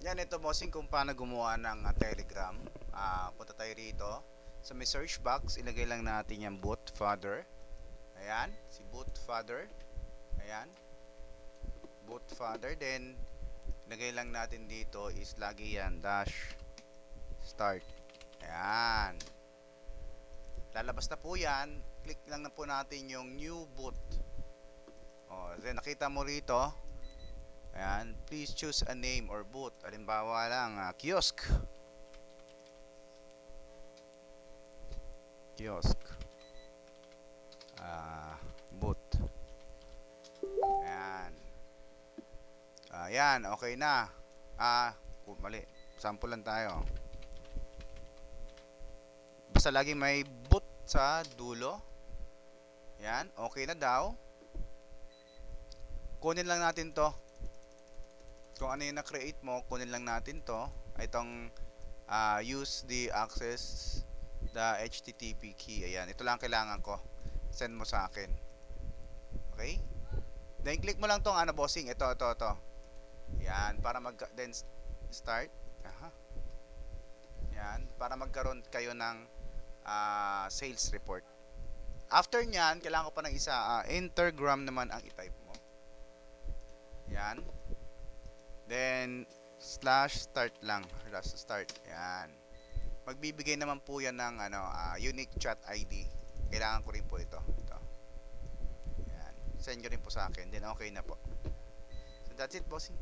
Yan, ito bossing kung paano gumawa ng Telegram. Punta tayo rito. Sa may search box, ilagay lang natin yung boot father. Ayan, si boot father. Ayan, boot father. Then, ilagay lang natin dito is lagi yan, dash start. Ayan. Lalabas na po yan. Click lang na po natin yung new boot. Then nakita mo rito. Ayan, please choose a name or boot. Halimbawa lang, kiosk. Kiosk. Boot. Ayan. Ayan, okay na. Mali. Sample lang tayo. Basta lagi may boot sa dulo. Ayan, okay na daw. Kunin lang natin to. Kung ano yung na-create mo, kunin lang natin to. Itong use the access the HTTP key. Ayan, ito lang kailangan ko. Send mo sa akin. Okay? Then click mo lang tong bossing. Ito. Yan, para then start. Aha. Yan, para magkaroon kayo ng sales report. After nyan, kailangan ko pa ng isa. Intergram naman ang i-type mo. Yan. Then, /start lang. /start. Yan. Magbibigay naman po yan ng unique chat ID. Kailangan ko rin po ito. Yan. Send nyo rin po sa akin. Then, okay na po. So, that's it, bossing.